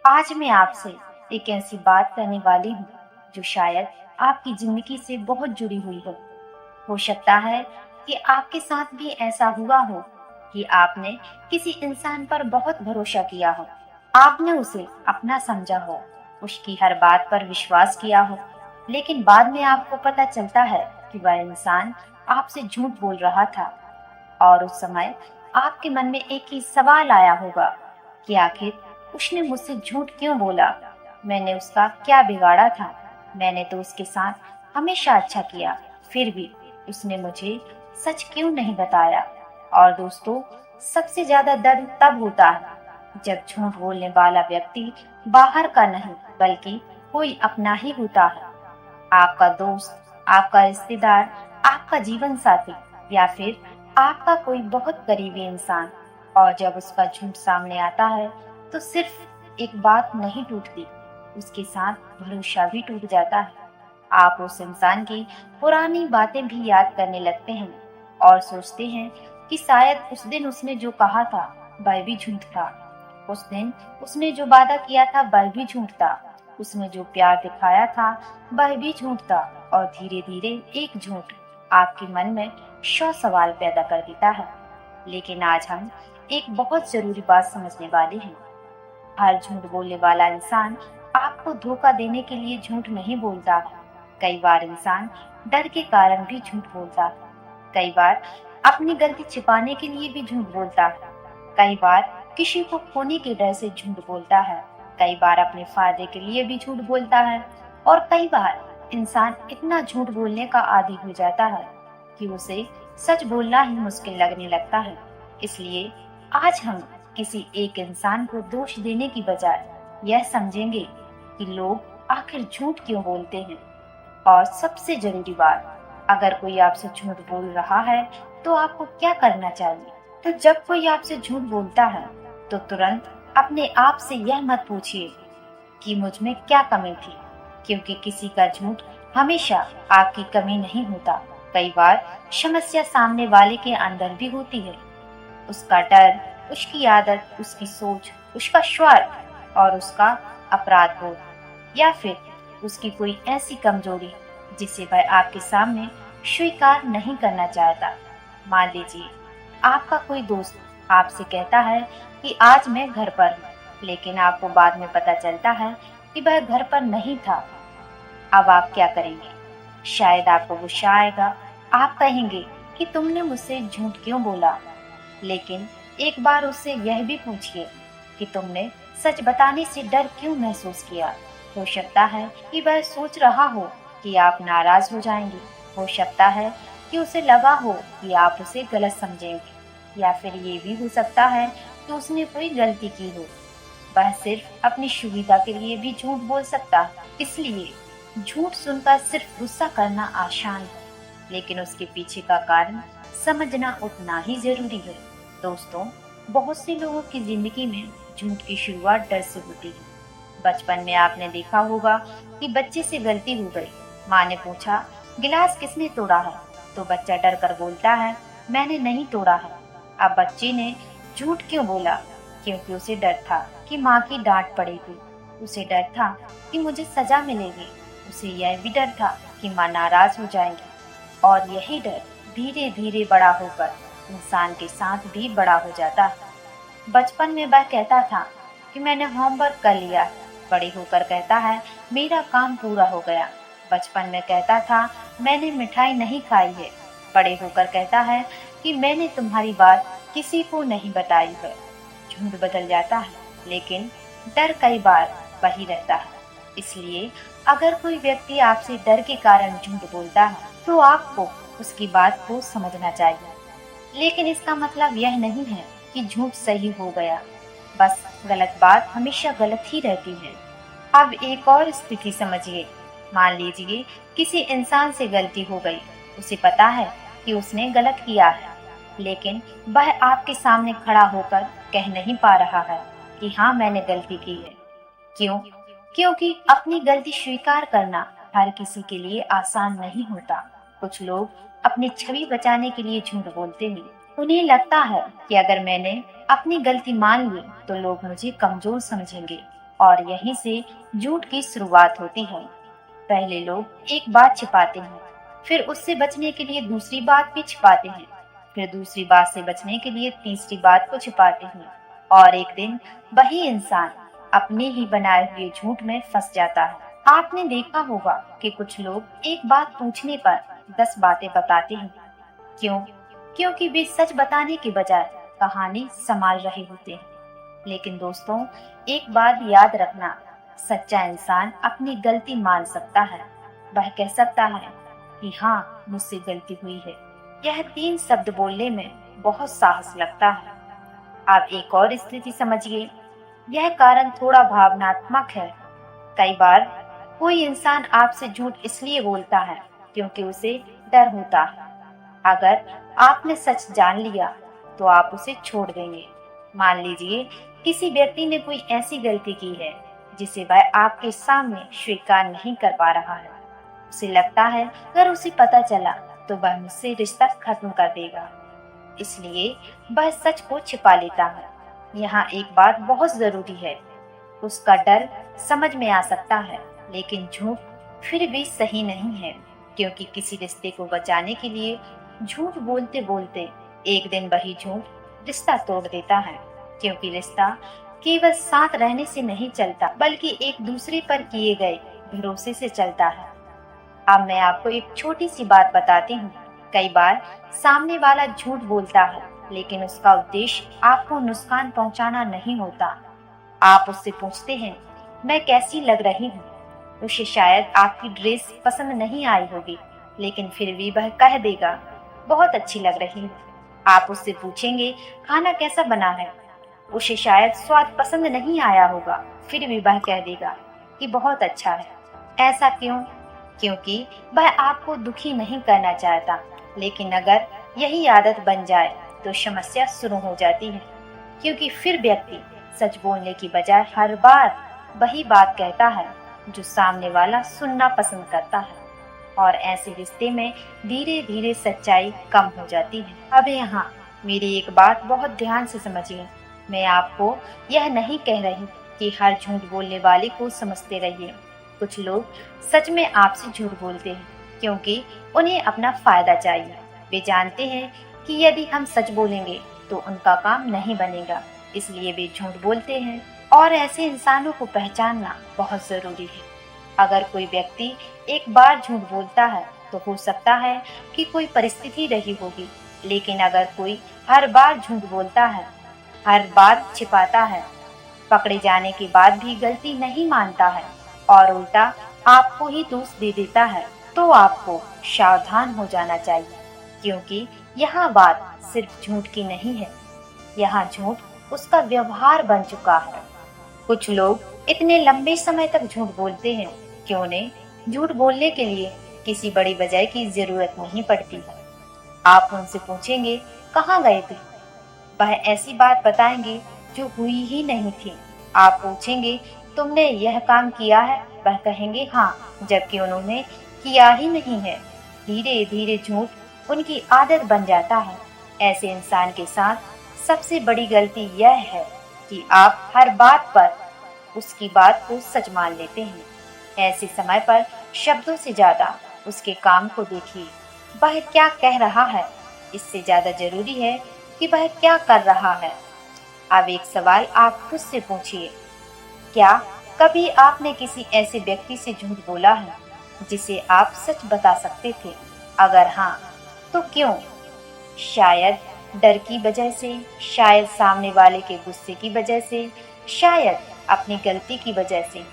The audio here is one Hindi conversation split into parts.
आज मैं आपसे एक ऐसी बात करने वाली हूँ जो शायद आपकी जिंदगी से बहुत जुड़ी हुई हो। सकता है कि आपके साथ भी ऐसा हुआ हो कि आपने किसी इंसान पर बहुत भरोसा किया हो। आपने उसे अपना समझा हो, उसकी हर बात पर विश्वास किया हो, लेकिन बाद में आपको पता चलता है कि वह इंसान आपसे झूठ बोल रहा था। और उस समय आपके मन में एक ही सवाल आया होगा कि आखिर उसने मुझसे झूठ क्यों बोला? मैंने उसका क्या बिगाड़ा था? मैंने तो उसके साथ हमेशा अच्छा किया, फिर भी उसने मुझे सच क्यों नहीं बताया? और दोस्तों, सबसे ज्यादा दर्द तब होता है जब झूठ बोलने वाला व्यक्ति बाहर का नहीं बल्कि कोई अपना ही होता है। आपका दोस्त, आपका रिश्तेदार, आपका जीवन साथी या फिर आपका कोई बहुत करीबी इंसान। और जब उसका झूठ सामने आता है तो सिर्फ एक बात नहीं टूटती, उसके साथ भरोसा भी टूट जाता है। आप उस इंसान की पुरानी बातें भी याद करने लगते हैं और सोचते हैं कि शायद उस दिन उसने जो कहा था वह भी झूठ था। उस दिन उसने जो वादा किया था वह भी झूठ था। उसने जो प्यार दिखाया था वह भी झूठ था। और धीरे धीरे एक झूठ आपके मन में 100 सवाल पैदा कर देता है। लेकिन आज हम एक बहुत जरूरी बात समझने वाले हैं। हर झूठ बोलने वाला इंसान आपको धोखा देने के लिए झूठ नहीं बोलता है। कई बार इंसान डर के कारण भी झूठ बोलता है। कई बार अपनी गलती छिपाने के लिए भी झूठ बोलता है। कई बार किसी को खोने के डर से झूठ बोलता है। कई बार अपने फायदे के लिए भी झूठ बोलता है। और कई बार इंसान इतना झूठ बोलने का आदी हो जाता है कि उसे सच बोलना ही मुश्किल लगने लगता है। इसलिए आज हम किसी एक इंसान को दोष देने की बजाय यह समझेंगे कि लोग आखिर झूठ क्यों बोलते हैं। और सबसे जरूरी बात, अगर कोई आपसे झूठ बोल रहा है तो आपको क्या करना चाहिए। तो जब कोई आपसे झूठ बोलता है तो तुरंत अपने आप से यह मत पूछिए कि मुझ में क्या कमी थी, क्योंकि किसी का झूठ हमेशा आपकी कमी नहीं होता। कई बार समस्या सामने वाले के अंदर भी होती है। उसका डर, उसकी आदत, उसकी सोच, उसका स्वार्थ और उसका अपराध बोध, या फिर उसकी कोई ऐसी कमजोरी जिसे वह आपके सामने स्वीकार नहीं करना चाहता। मान लीजिए आपका कोई दोस्त आपसे कहता है कि आज मैं घर पर हूँ, लेकिन आपको बाद में पता चलता है कि वह घर पर नहीं था। अब आप क्या करेंगे? शायद आपको गुस्सा आएगा। आप कहेंगे कि तुमने मुझसे झूठ क्यों बोला। लेकिन एक बार उससे यह भी पूछिए कि तुमने सच बताने से डर क्यों महसूस किया। हो सकता है कि वह सोच रहा हो कि आप नाराज हो जाएंगे। हो सकता है कि उसे लगा हो कि आप उसे गलत समझेंगे, या फिर ये भी हो सकता है कि उसने कोई गलती की हो। वह सिर्फ अपनी सुविधा के लिए भी झूठ बोल सकता है। इसलिए झूठ सुनकर सिर्फ गुस्सा करना आसान है, लेकिन उसके पीछे का कारण समझना उतना ही जरूरी है। दोस्तों, बहुत से लोगों की जिंदगी में झूठ की शुरुआत डर से होती है। बचपन में आपने देखा होगा कि बच्चे से गलती हो गई। माँ ने पूछा, गिलास किसने तोड़ा है? तो बच्चा डर कर बोलता है, मैंने नहीं तोड़ा है। अब बच्चे ने झूठ क्यों बोला? क्योंकि उसे डर था कि माँ की डांट पड़ेगी। उसे डर था कि मुझे सजा मिलेगी। उसे यह भी डर था कि माँ नाराज हो जाएंगी। और यही डर धीरे धीरे बड़ा होकर इंसान के साथ भी बड़ा हो जाता है। बचपन में वह कहता था कि मैंने होमवर्क कर लिया। बड़े होकर कहता है, मेरा काम पूरा हो गया। बचपन में कहता था, मैंने मिठाई नहीं खाई है। बड़े होकर कहता है कि मैंने तुम्हारी बात किसी को नहीं बताई है। झूठ बदल जाता है, लेकिन डर कई बार वही रहता है। इसलिए अगर कोई व्यक्ति आपसे डर के कारण झूठ बोलता है तो आपको उसकी बात को समझना चाहिए। लेकिन इसका मतलब यह नहीं है कि झूठ सही हो गया। बस गलत बात हमेशा गलत ही रहती है। अब एक और स्थिति समझिए। मान लीजिए किसी इंसान से गलती हो गई। उसे पता है कि उसने गलत किया है, लेकिन वह आपके सामने खड़ा होकर कह नहीं पा रहा है कि हाँ, मैंने गलती की है। क्यों? क्योंकि अपनी गलती स्वीकार करना हर किसी के लिए आसान नहीं होता। कुछ लोग अपनी छवि बचाने के लिए झूठ बोलते हैं। उन्हें लगता है कि अगर मैंने अपनी गलती मान ली तो लोग मुझे कमजोर समझेंगे। और यहीं से झूठ की शुरुआत होती है। पहले लोग एक बात छिपाते हैं, फिर उससे बचने के लिए दूसरी बात भी छिपाते हैं, फिर दूसरी बात से बचने के लिए तीसरी बात को छिपाते हैं, और एक दिन वही इंसान अपने ही बनाए हुए झूठ में फंस जाता है। आपने देखा होगा कि कुछ लोग एक बात पूछने पर 10 बातें बताते हैं। क्यों? क्योंकि वे सच बताने के बजाय कहानी संभाल रहे होते हैं। लेकिन दोस्तों, एक बात याद रखना, सच्चा इंसान अपनी गलती मान सकता है। वह कह सकता है कि हाँ, मुझसे गलती हुई है। यह 3 शब्द बोलने में बहुत साहस लगता है। आप एक और स्थिति समझिए। यह कारण थोड़ा भावनात्मक है। कई बार कोई इंसान आपसे झूठ इसलिए बोलता है क्योंकि उसे डर होता है। अगर आपने सच जान लिया तो आप उसे छोड़ देंगे। मान लीजिए किसी व्यक्ति ने कोई ऐसी गलती की है जिसे वह आपके सामने स्वीकार नहीं कर पा रहा है। उसे लगता है अगर उसे पता चला तो वह मुझसे रिश्ता खत्म कर देगा, इसलिए वह सच को छिपा लेता है। यहाँ एक बात बहुत जरूरी है, उसका डर समझ में आ सकता है, लेकिन झूठ फिर भी सही नहीं है, क्योंकि किसी रिश्ते को बचाने के लिए झूठ बोलते बोलते एक दिन वही झूठ रिश्ता तोड़ देता है। क्योंकि रिश्ता केवल साथ रहने से नहीं चलता, बल्कि एक दूसरे पर किए गए भरोसे से चलता है। अब मैं आपको एक छोटी सी बात बताती हूँ। कई बार सामने वाला झूठ बोलता है, लेकिन उसका उद्देश्य आपको नुकसान पहुँचाना नहीं होता। आप उससे पूछते हैं, मैं कैसी लग रही हूँ? उसे शायद आपकी ड्रेस पसंद नहीं आई होगी, लेकिन फिर भी वह कह देगा, बहुत अच्छी लग रही है। आप उससे पूछेंगे, खाना कैसा बना है? उसे शायद स्वाद पसंद नहीं आया होगा, फिर भी वह कह देगा कि बहुत अच्छा है। ऐसा क्यों? क्योंकि वह आपको दुखी नहीं करना चाहता। लेकिन अगर यही आदत बन जाए तो समस्या शुरू हो जाती है, क्योंकि फिर व्यक्ति सच बोलने की बजाय हर बार वही बात कहता है जो सामने वाला सुनना पसंद करता है, और ऐसे रिश्ते में धीरे धीरे सच्चाई कम हो जाती है। अब यहाँ मेरी एक बात बहुत ध्यान से समझिए। मैं आपको यह नहीं कह रही कि हर झूठ बोलने वाले को समझते रहिए। कुछ लोग सच में आपसे झूठ बोलते हैं क्योंकि उन्हें अपना फायदा चाहिए। वे जानते हैं कि यदि हम सच बोलेंगे तो उनका काम नहीं बनेगा, इसलिए वे झूठ बोलते हैं। और ऐसे इंसानों को पहचानना बहुत जरूरी है। अगर कोई व्यक्ति एक बार झूठ बोलता है तो हो सकता है कि कोई परिस्थिति रही होगी, लेकिन अगर कोई हर बार झूठ बोलता है, हर बार छिपाता है, पकड़े जाने के बाद भी गलती नहीं मानता है और उल्टा आपको ही दोष दे देता है, तो आपको सावधान हो जाना चाहिए, क्योंकि यहाँ बात सिर्फ झूठ की नहीं है, यहाँ झूठ उसका व्यवहार बन चुका है। कुछ लोग इतने लंबे समय तक झूठ बोलते हैं कि उन्हें झूठ बोलने के लिए किसी बड़ी वजह की जरूरत नहीं पड़ती है। आप उनसे पूछेंगे, कहाँ गए थे? वह ऐसी बात बताएंगे जो हुई ही नहीं थी। आप पूछेंगे, तुमने यह काम किया है? वह कहेंगे हाँ, जबकि उन्होंने किया ही नहीं है। धीरे धीरे झूठ उनकी आदत बन जाता है। ऐसे इंसान के साथ सबसे बड़ी गलती यह है कि आप हर बात पर उसकी बात को सच मान लेते हैं। ऐसे समय पर शब्दों से ज्यादा उसके काम को देखिए, वह क्या कह रहा है। इससे ज्यादा जरूरी है कि वह क्या कर रहा है। अब एक सवाल आप खुद से पूछिए, क्या कभी आपने किसी ऐसे व्यक्ति से झूठ बोला है जिसे आप सच बता सकते थे? अगर हाँ, तो क्यों? शायद डर की वजह से, शायद सामने वाले के गुस्से की वजह से, शायद अपनी गलती की वजह से,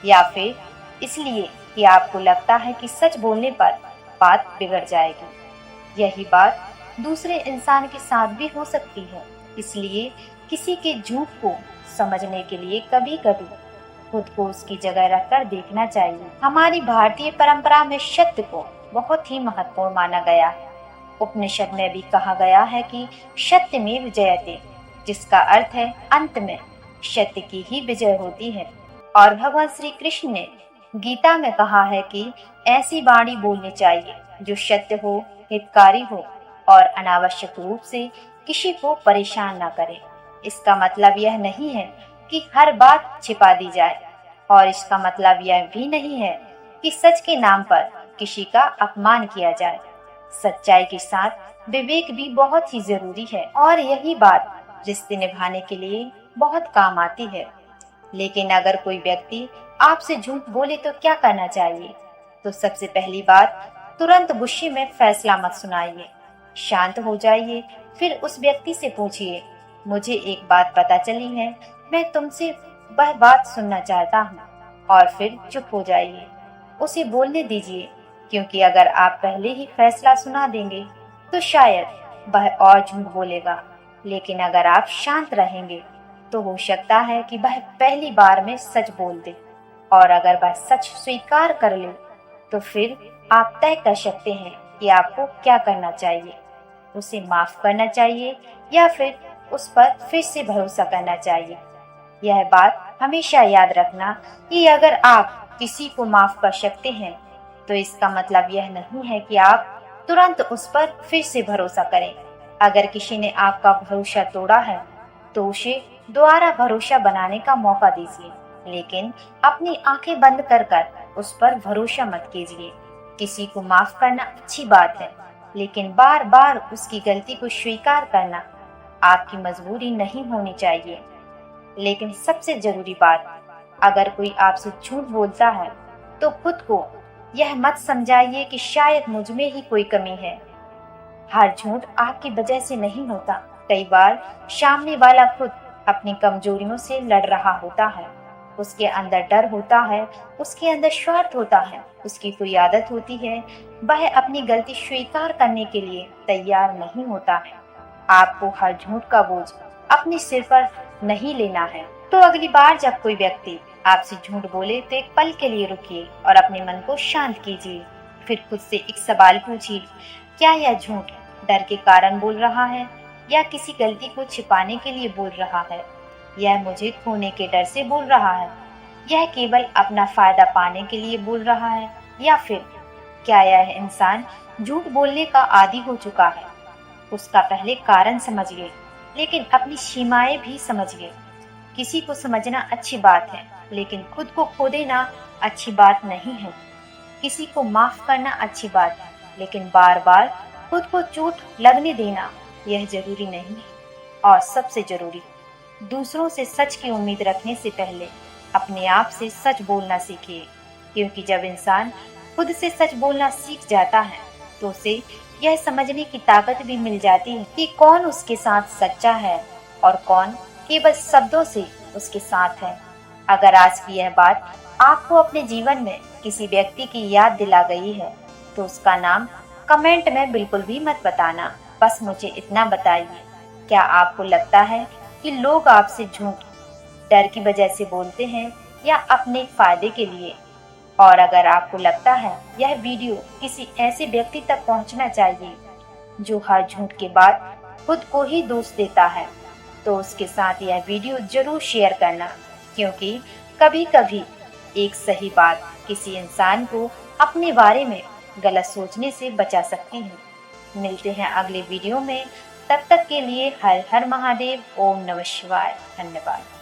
या फिर इसलिए कि आपको लगता है कि सच बोलने पर बात बिगड़ जाएगी। यही बात दूसरे इंसान के साथ भी हो सकती है। इसलिए किसी के झूठ को समझने के लिए कभी कभी खुद को उसकी जगह रखकर देखना चाहिए। हमारी भारतीय परंपरा में सत्य को बहुत ही महत्वपूर्ण माना गया है। उपनिषद में भी कहा गया है कि सत्यमेव जयते, जिसका अर्थ है अंत में सत्य की ही विजय होती है। और भगवान श्री कृष्ण ने गीता में कहा है कि ऐसी वाणी बोलनी चाहिए जो सत्य हो, हितकारी हो और अनावश्यक रूप से किसी को परेशान न करे। इसका मतलब यह नहीं है कि हर बात छिपा दी जाए, और इसका मतलब यह भी नहीं है कि सच के नाम पर किसी का अपमान किया जाए। सच्चाई के साथ विवेक भी बहुत ही जरूरी है, और यही बात रिश्ते निभाने के लिए बहुत काम आती है। लेकिन अगर कोई व्यक्ति आपसे झूठ बोले तो क्या करना चाहिए? तो सबसे पहली बात, तुरंत गुस्से में फैसला मत सुनाइए। शांत हो जाइए, फिर उस व्यक्ति से पूछिए, मुझे एक बात पता चली है, मैं तुमसे वह बात सुनना चाहता हूँ, और फिर चुप हो जाइए। उसे बोलने दीजिए, क्योंकि अगर आप पहले ही फैसला सुना देंगे तो शायद वह और झूठ बोलेगा। लेकिन अगर आप शांत रहेंगे तो हो सकता है कि वह पहली बार में सच बोल दे, और अगर वह सच स्वीकार कर ले तो फिर आप तय कर सकते हैं कि आपको क्या करना चाहिए। उसे माफ करना चाहिए या फिर उस पर फिर से भरोसा करना चाहिए। यह बात हमेशा याद रखना कि अगर आप किसी को माफ कर सकते हैं तो इसका मतलब यह नहीं है कि आप तुरंत उस पर फिर से भरोसा करें। अगर किसी ने आपका भरोसा तोड़ा है तो उसे दोबारा भरोसा बनाने का मौका दीजिए, लेकिन अपनी आंखें बंद कर उस पर भरोसा मत कीजिए। किसी को माफ करना अच्छी बात है, लेकिन बार बार उसकी गलती को स्वीकार करना आपकी मजबूरी नहीं होनी चाहिए। लेकिन सबसे जरूरी बात, अगर कोई आपसे झूठ बोलता है तो खुद को यह मत समझाइए कि शायद मुझ में ही कोई कमी है। हर झूठ आपकी वजह से नहीं होता। कई बार सामने वाला खुद अपनी कमजोरियों से लड़ रहा होता है। उसके अंदर डर होता है, उसके अंदर स्वार्थ होता है, उसकी कोई आदत होती है, वह अपनी गलती स्वीकार करने के लिए तैयार नहीं होता है। आपको हर झूठ का बोझ अपने सिर पर नहीं लेना है। तो अगली बार जब कोई व्यक्ति आपसे झूठ बोले तो एक पल के लिए रुकिए और अपने मन को शांत कीजिए। फिर खुद से एक सवाल पूछिए, क्या यह झूठ डर के कारण बोल रहा है या किसी गलती को छिपाने के लिए बोल रहा है? यह मुझे खोने के डर से बोल रहा है? यह केवल अपना फायदा पाने के लिए बोल रहा है? या फिर क्या यह इंसान झूठ बोलने का आदी हो चुका है? उसका पहले कारण समझिए, लेकिन अपनी सीमाएं भी समझिए। किसी को समझना अच्छी बात है, लेकिन खुद को खो देना अच्छी बात नहीं है। किसी को माफ करना अच्छी बात है, लेकिन बार बार खुद को चोट लगने देना यह जरूरी नहीं है। और सबसे जरूरी, दूसरों से सच की उम्मीद रखने से पहले अपने आप से सच बोलना सीखिए, क्योंकि जब इंसान खुद से सच बोलना सीख जाता है तो उसे यह समझने की ताकत भी मिल जाती है कि कौन उसके साथ सच्चा है और कौन केवल शब्दों से उसके साथ है। अगर आज की यह बात आपको अपने जीवन में किसी व्यक्ति की याद दिला गई है तो उसका नाम कमेंट में बिल्कुल भी मत बताना। बस मुझे इतना बताइए, क्या आपको लगता है कि लोग आपसे झूठ डर की वजह से बोलते हैं या अपने फायदे के लिए? और अगर आपको लगता है यह वीडियो किसी ऐसे व्यक्ति तक पहुंचना चाहिए जो हर झूठ के बाद खुद को ही दोष देता है, तो उसके साथ यह वीडियो जरूर शेयर करना, क्योंकि कभी कभी एक सही बात किसी इंसान को अपने बारे में गलत सोचने से बचा सकती है। मिलते हैं अगले वीडियो में, तब तक के लिए हर हर महादेव। ओम नमः शिवाय। धन्यवाद।